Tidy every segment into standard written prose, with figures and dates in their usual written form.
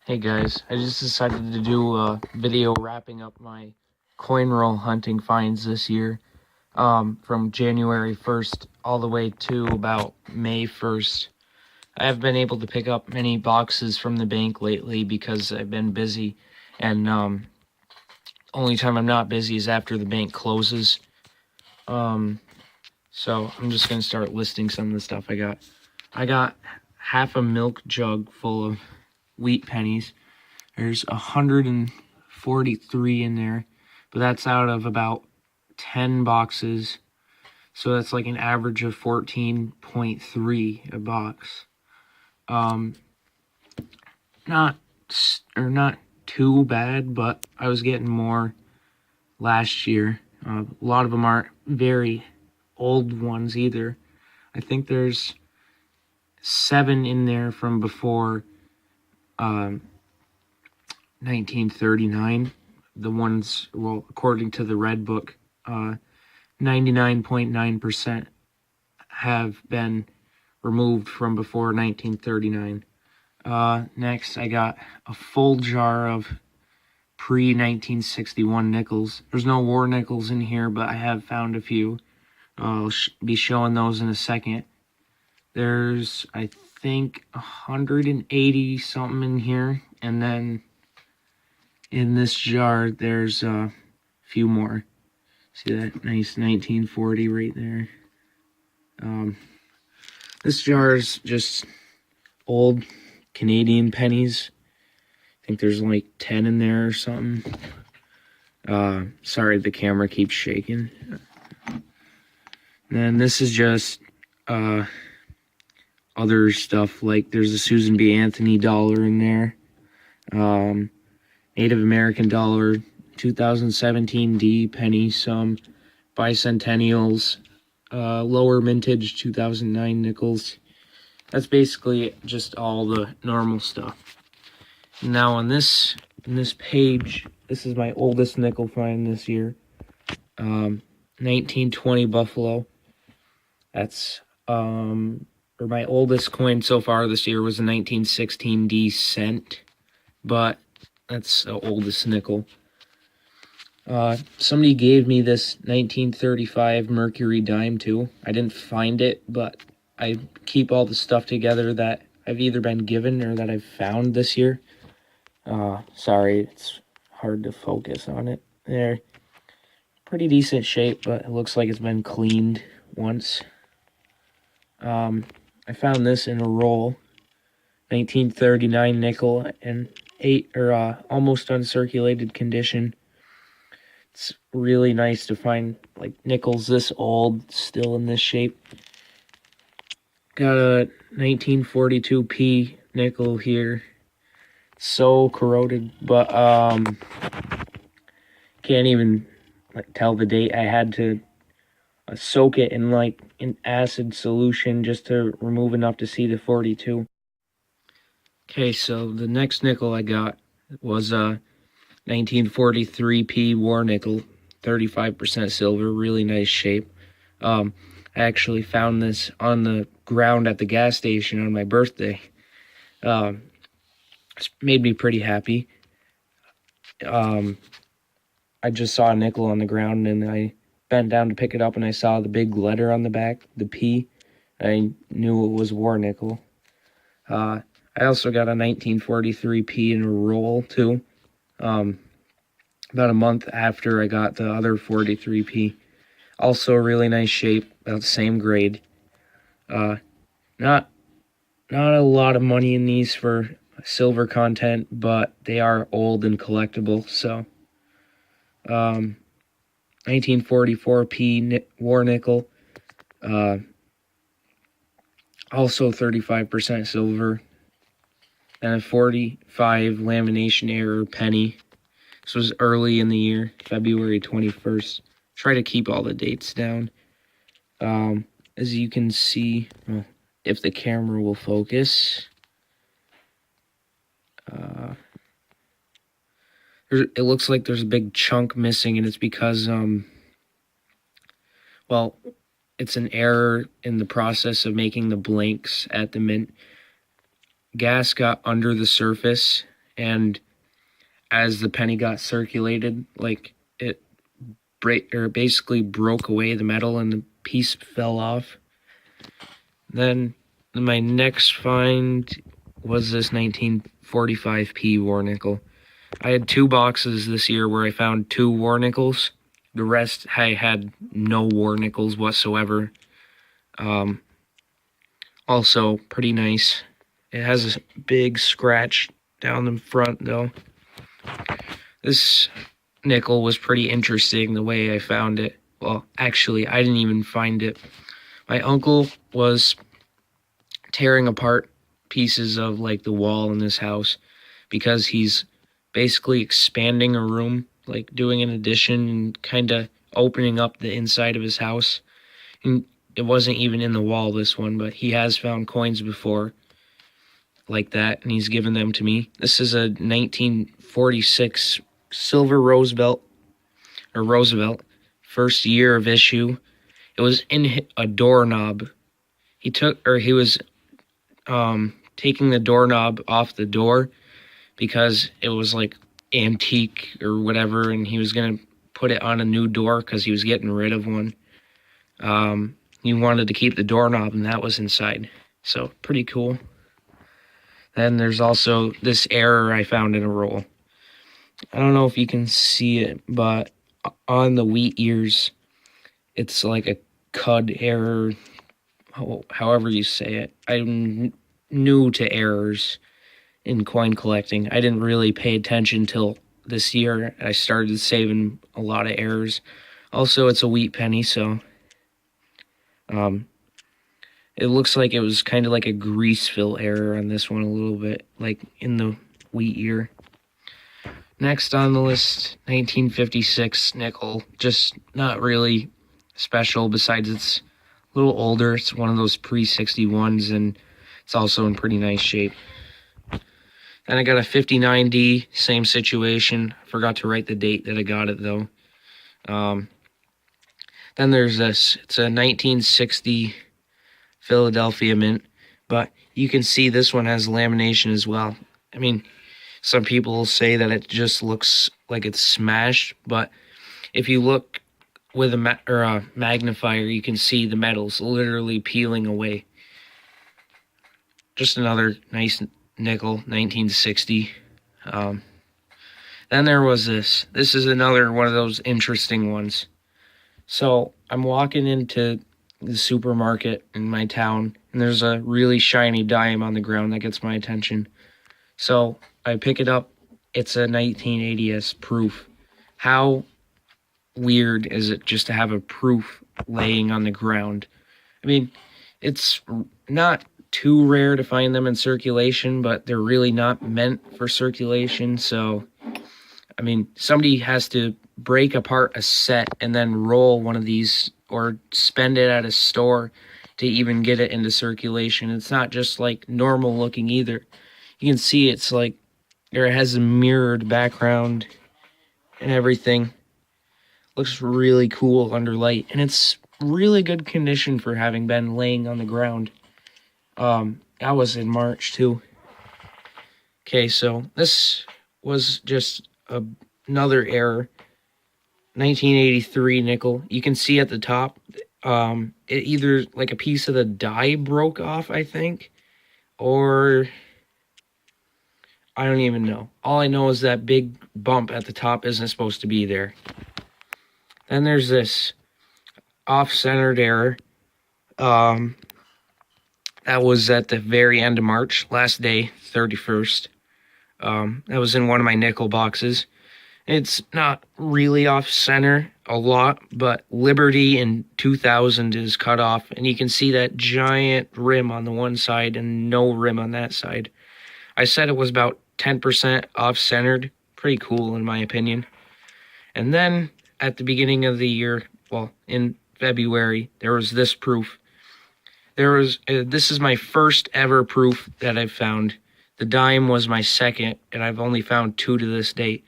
Hey guys, I just decided to do a video wrapping up my coin roll hunting finds this year, from January 1st all the way to about May 1st. I have been able to pick up many boxes from the bank lately because I've been busy, and only time I'm not busy is after the bank closes. So I'm just gonna start listing some of the stuff I got. I got half a milk jug full of wheat pennies. There's 143 in there, but that's out of about 10 boxes. So that's like an average of 14.3 a box. Not too bad, but I was getting more last year. A lot of them aren't very old ones either. I think there's 7 in there from before 1939. The ones, well, according to the Red Book, 99.9% have been removed from before 1939. Next, I got a full jar of pre-1961 nickels. There's no war nickels in here, but I have found a few. I'll be showing those in a second. There's, I think, 180 something in here, and then in this jar, there's a few more. See that nice 1940 right there? This jar is just old Canadian pennies. I think there's like 10 in there or something. Sorry, the camera keeps shaking. And then this is just other stuff, like there's a Susan B. Anthony dollar in there. Native American dollar, 2017 D penny, some bicentennials, lower mintage 2009 nickels. That's basically just all the normal stuff. Now on this page, this is my oldest nickel find this year. 1920 Buffalo. That's or my oldest coin so far this year was a 1916 D cent, but that's the oldest nickel. Somebody gave me this 1935 Mercury Dime too. I didn't find it, but I keep all the stuff together that I've either been given or that I've found this year. Sorry, it's hard to focus on it. They're pretty decent shape, but it looks like it's been cleaned once. I found this in a roll, 1939 nickel, in almost uncirculated condition. It's really nice to find like nickels this old still in this shape. Got a 1942 P nickel here. So corroded, but can't even tell the date. I had to soak it in an acid solution just to remove enough to see the 42. Okay, so the next nickel I got was 1943 Pea War Nickel, 35% silver, really nice shape. I actually found this on the ground at the gas station on my birthday. It's made me pretty happy. I just saw a nickel on the ground and I bent down to pick it up and I saw the big letter on the back, the P. I knew it was war nickel. I also got a 1943 P in a roll too. About a month after I got the other 43P. Also really nice shape, about the same grade. Not a lot of money in these for silver content, but they are old and collectible, so 1944 P war nickel, also 35% silver, and a 45 lamination error penny. This was early in the year, February 21st. Try to keep all the dates down. As you can see, well, if the camera will focus, it looks like there's a big chunk missing, and it's because, well, it's an error in the process of making the blanks at the mint. Gas got under the surface, and as the penny got circulated, like it basically broke away the metal and the piece fell off. Then my next find was this 1945 Pea War Nickel. I had 2 boxes this year where I found 2 war nickels. The rest I had no war nickels whatsoever. Also pretty nice. It has a big scratch down the front though. This nickel was pretty interesting the way I found it. Well, actually, I didn't even find it. My uncle was tearing apart pieces of like the wall in this house because he's basically expanding a room, like doing an addition and kind of opening up the inside of his house. And it wasn't even in the wall, this one, but he has found coins before like that, and he's given them to me. This is a 1946 silver Roosevelt, first year of issue. It was in a doorknob. He was taking the doorknob off the door because it was like antique or whatever, and he was gonna put it on a new door because he was getting rid of one. He wanted to keep the doorknob, and that was inside. So pretty cool. Then there's also this error I found in a roll. I don't know if you can see it, but on the wheat ears, it's like a Cud Error, however you say it. I'm new to errors in coin collecting. I didn't really pay attention till this year. I started saving a lot of errors. Also, it's a wheat penny, so it looks like it was kind of like a grease fill error on this one a little bit, like in the wheat ear. Next on the list, 1956 nickel. Just not really special, besides it's a little older. It's one of those pre-61s, and it's also in pretty nice shape. Then I got a 59D, same situation. Forgot to write the date that I got it, though. Then there's this. It's a 1960 Philadelphia mint, but you can see this one has lamination as well. I mean, some people say that it just looks like it's smashed, but if you look with a magnifier, you can see the metal's literally peeling away. Just another nice nickel, 1960. Then there was this. This is another one of those interesting ones. So I'm walking into the supermarket in my town, and there's a really shiny dime on the ground that gets my attention. So I pick it up. It's a 1980s proof. How weird is it just to have a proof laying on the ground? I mean, it's not too rare to find them in circulation, but they're really not meant for circulation. So, I mean, somebody has to break apart a set and then roll one of these or spend it at a store to even get it into circulation. It's not just like normal looking either. You can see it's like, or it has a mirrored background and everything. Looks really cool under light, and it's really good condition for having been laying on the ground. That was in March too. Okay, so this was just another error. 1983 nickel. You can see at the top, it either like a piece of the die broke off, I think, or I don't even know. All I know is that big bump at the top isn't supposed to be there. Then there's this off-centered error. That was at the very end of March, last day, 31st. That was in one of my nickel boxes. It's not really off-center a lot, but Liberty in 2000 is cut off, and you can see that giant rim on the one side and no rim on that side. I said it was about 10% off-centered. Pretty cool, in my opinion. And then, at the beginning of the year, well, in February, there was this proof. This is my first ever proof that I've found. The dime was my second, and I've only found 2 to this date.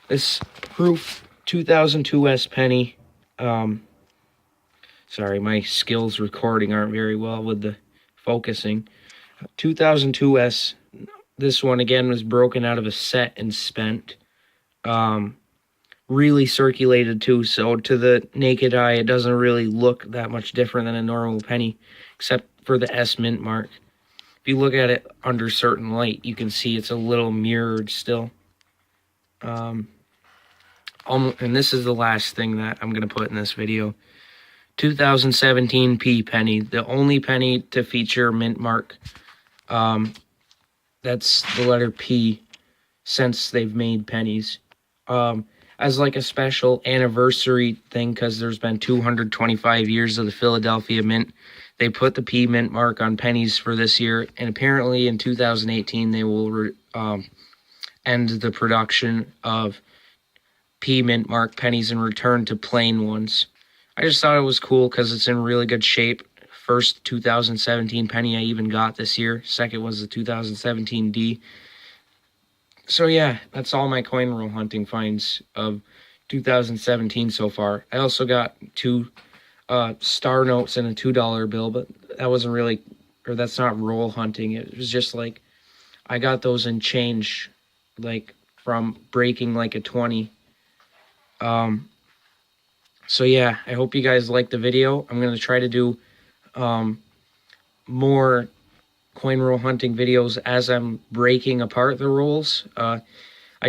This proof, 2002 penny. Sorry, my skills recording aren't very well with the focusing. 2002 This one again was broken out of a set and spent. Really circulated too, so to the naked eye it doesn't really look that much different than a normal penny, except for the S mint mark. If you look at it under certain light, you can see it's a little mirrored still. And this is the last thing that I'm going to put in this video. 2017 P penny, the only penny to feature mint mark. That's the letter P since they've made pennies. As like a special anniversary thing, because there's been 225 years of the Philadelphia Mint, they put the P mint mark on pennies for this year, and apparently in 2018 they will end the production of P mint mark pennies and return to plain ones. I just thought it was cool because it's in really good shape. First 2017 penny I even got this year. Second was the 2017 D. So yeah, that's all my coin roll hunting finds of 2017 so far. I also got 2 star notes and a $2 bill, but that wasn't really, or that's not roll hunting. It was just like, I got those in change, like from breaking like a 20. So yeah, I hope you guys liked the video. I'm going to try to do more coin roll hunting videos as I'm breaking apart the rolls. I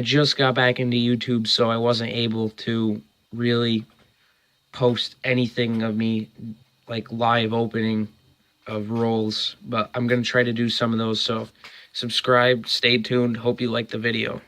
just got back into YouTube, so I wasn't able to really post anything of me like live opening of rolls, but I'm going to try to do some of those. So subscribe, stay tuned. Hope you like the video.